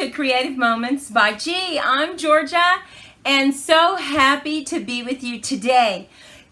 to Creative Moments by G. I'm Georgia, and so happy to be with you today.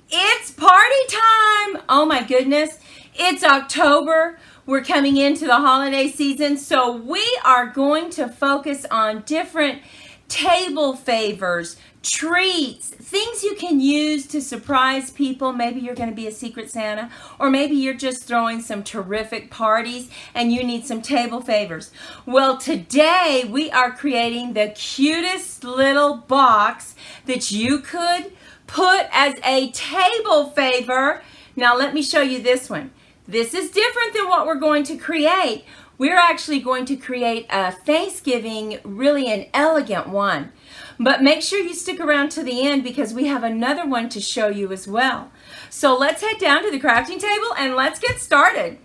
It's party time! Oh my goodness, it's October. We're coming into the holiday season, so we are going to focus on different table favors, treats, things you can use to surprise people. Maybe you're going to be a Secret Santa, or maybe you're just throwing some terrific parties and you need some table favors. Well, today we are creating the cutest little box that you could put as a table favor. Now let me show you this one. This is different than what we're going to create. We're actually going to create a Thanksgiving, really an elegant one. But make sure you stick around to the end because we have another one to show you as well. So let's head down to the crafting table and let's get started.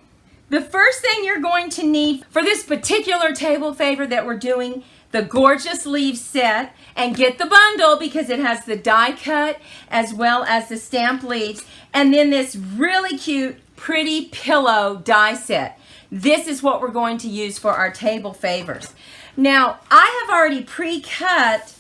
The first thing you're going to need for this particular table favor that we're doing, the Gorgeous Leaves set, and get the bundle because it has the die cut as well as the stamped leaves, and then this really cute, pretty pillow die set. This is what we're going to use for our table favors. Now, I have already pre-cut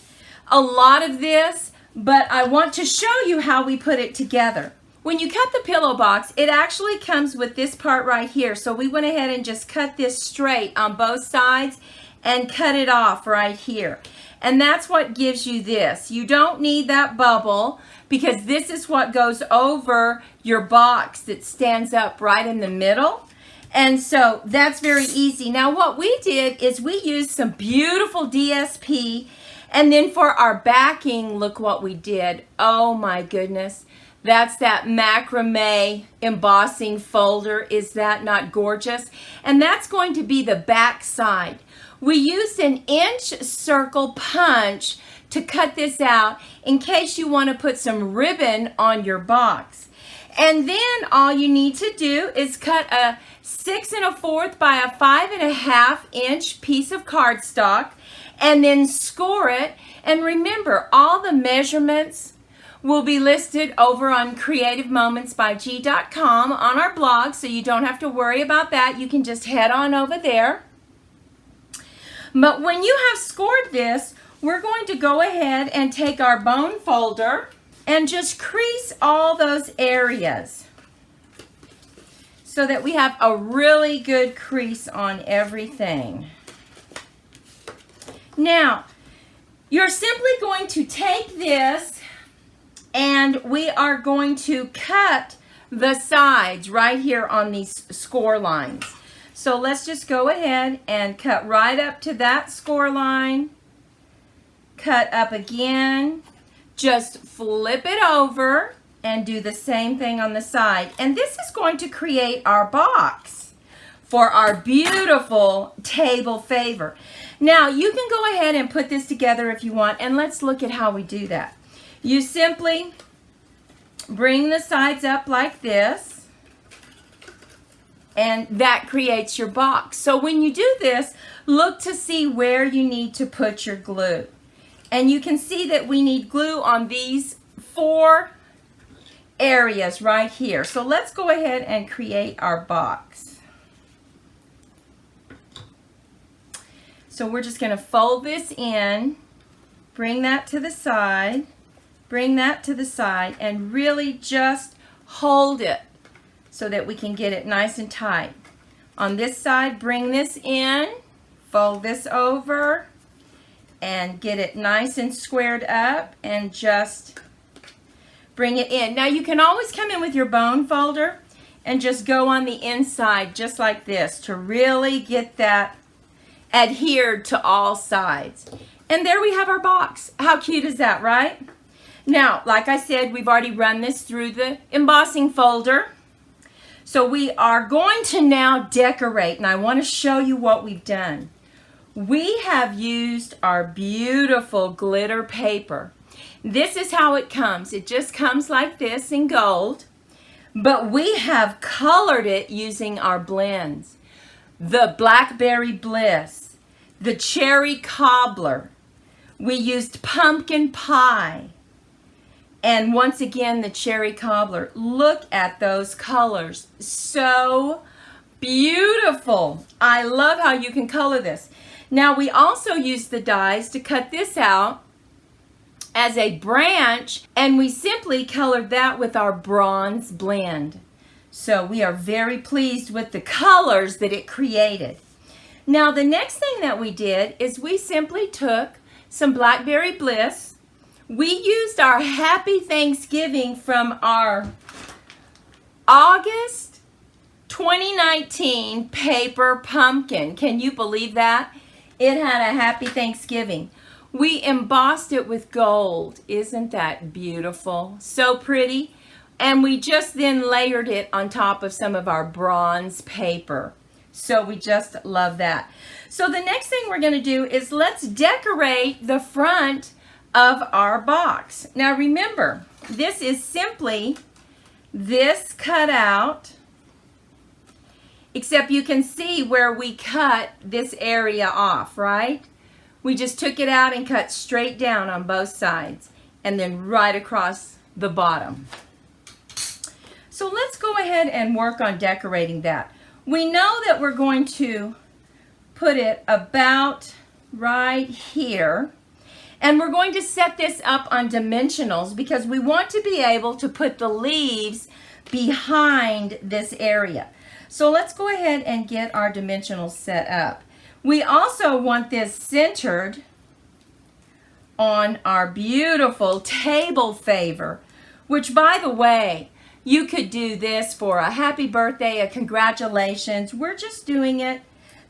a lot of this, but I want to show you how we put it together. When you cut the pillow box, it actually comes with this part right here. So we went ahead and just cut this straight on both sides and cut it off right here. And that's what gives you this. You don't need that bubble because this is what goes over your box that stands up right in the middle. And so that's very easy. Now what we did is we used some beautiful DSP, and then for our backing, look what we did. Oh my goodness. That's that macrame embossing folder. Is that not gorgeous? And that's going to be the back side. We used an inch circle punch to cut this out in case you want to put some ribbon on your box. And then all you need to do is cut a 6 1/4 by a 5 1/2 inch piece of cardstock and then score it. And remember, all the measurements will be listed over on creativemomentsbyg.com on our blog, so you don't have to worry about that. You can just head on over there. But when you have scored this, we're going to go ahead and take our bone folder and just crease all those areas so that we have a really good crease on everything. Now, you're simply going to take this and we are going to cut the sides right here on these score lines. So let's just go ahead and cut right up to that score line. Cut up again. Just flip it over and do the same thing on the side. And this is going to create our box for our beautiful table favor. Now you can go ahead and put this together if you want, and let's look at how we do that. You simply bring the sides up like this, and that creates your box. So when you do this, look to see where you need to put your glue. And you can see that we need glue on these 4 areas right here. So let's go ahead and create our box. So we're just going to fold this in, bring that to the side, bring that to the side, and really just hold it so that we can get it nice and tight. On this side, bring this in, fold this over, and get it nice and squared up and just bring it in. Now you can always come in with your bone folder and just go on the inside just like this to really get that adhered to all sides. And there we have our box. How cute is that, right? Now, like I said, we've already run this through the embossing folder. So we are going to now decorate, and I want to show you what we've done. We have used our beautiful glitter paper. This is how it comes. It just comes like this in gold, but we have colored it using our blends. The Blackberry Bliss, the Cherry Cobbler. We used pumpkin pie. And once again, the Cherry Cobbler. Look at those colors. So beautiful. I love how you can color this. Now we also use the dies to cut this out as a branch, and we simply colored that with our bronze blend. So we are very pleased with the colors that it created. Now the next thing that we did is we simply took some Blackberry Bliss. We used our Happy Thanksgiving from our August 2019 paper pumpkin. Can you believe that? It had a Happy Thanksgiving. We embossed it with gold. Isn't that beautiful? So pretty. And we just then layered it on top of some of our bronze paper. So we just love that. So the next thing we're going to do is let's decorate the front of our box. Now remember, this is simply this cutout, except you can see where we cut this area off, right? We just took it out and cut straight down on both sides and then right across the bottom. So let's go ahead and work on decorating that. We know that we're going to put it about right here, and we're going to set this up on dimensionals because we want to be able to put the leaves behind this area. So let's go ahead and get our dimensionals set up. We also want this centered on our beautiful table favor, which, by the way, you could do this for a happy birthday, a congratulations. We're just doing it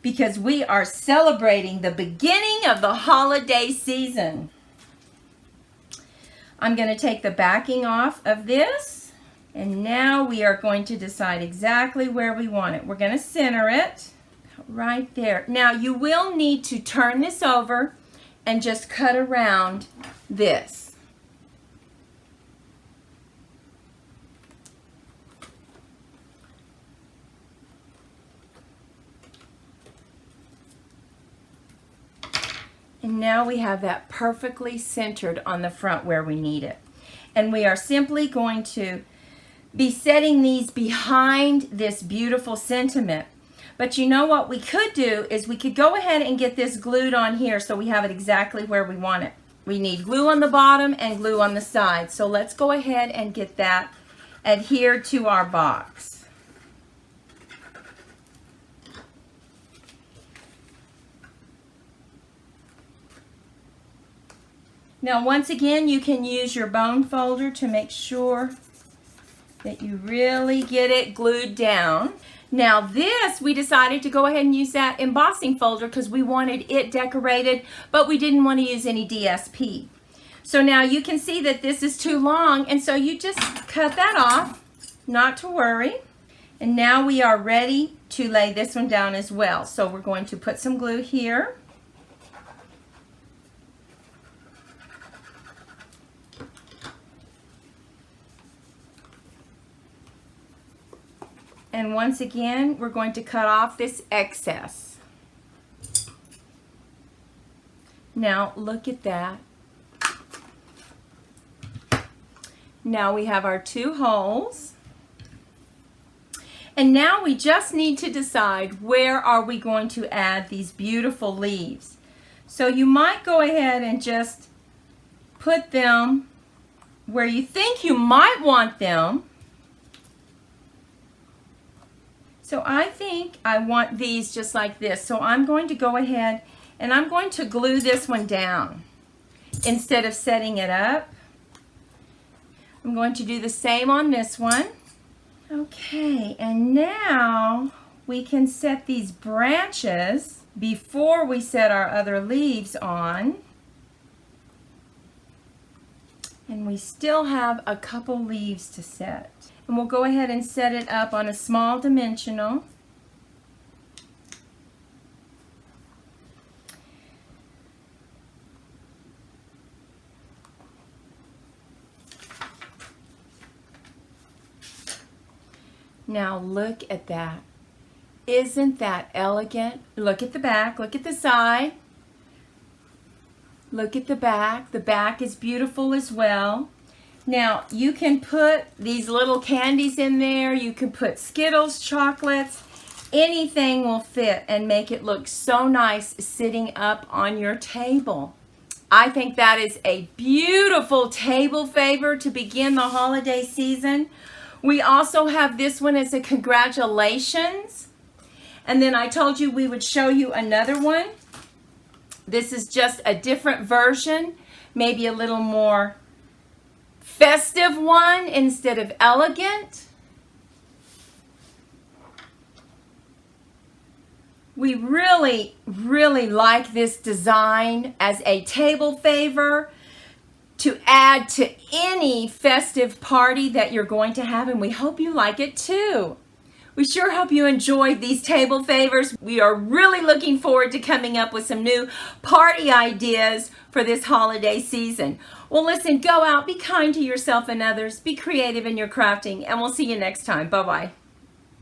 because we are celebrating the beginning of the holiday season. I'm going to take the backing off of this, and now we are going to decide exactly where we want it. We're going to center it right there. Now you will need to turn this over and just cut around this. And now we have that perfectly centered on the front where we need it. And we are simply going to be setting these behind this beautiful sentiment. But you know what we could do is we could go ahead and get this glued on here so we have it exactly where we want it. We need glue on the bottom and glue on the side. So let's go ahead and get that adhered to our box. Now once again, you can use your bone folder to make sure that you really get it glued down. Now this, we decided to go ahead and use that embossing folder because we wanted it decorated, but we didn't want to use any DSP. So now you can see that this is too long, and so you just cut that off, not to worry. And now we are ready to lay this one down as well. So we're going to put some glue here. And once again, we're going to cut off this excess. Now, look at that. Now we have our two holes. And now we just need to decide where are we going to add these beautiful leaves. So you might go ahead and just put them where you think you might want them. So I think I want these just like this. So I'm going to go ahead and I'm going to glue this one down instead of setting it up. I'm going to do the same on this one. Okay, and now we can set these branches before we set our other leaves on. And we still have a couple leaves to set. And we'll go ahead and set it up on a small dimensional. Now look at that. Isn't that elegant? Look at the back, look at the side. Look at the back. The back is beautiful as well. Now, you can put these little candies in there. You can put Skittles, chocolates, Anything will fit and make it look so nice sitting up on your table. I think that is a beautiful table favor to begin the holiday season. We also have this one as a congratulations. And then I told you we would show you another one. This is just a different version, maybe a little more festive one instead of elegant. We really, really like this design as a table favor to add to any festive party that you're going to have, and we hope you like it too. We sure hope you enjoyed these table favors. We are really looking forward to coming up with some new party ideas for this holiday season. Well, listen, go out, be kind to yourself and others, be creative in your crafting, and we'll see you next time. Bye-bye.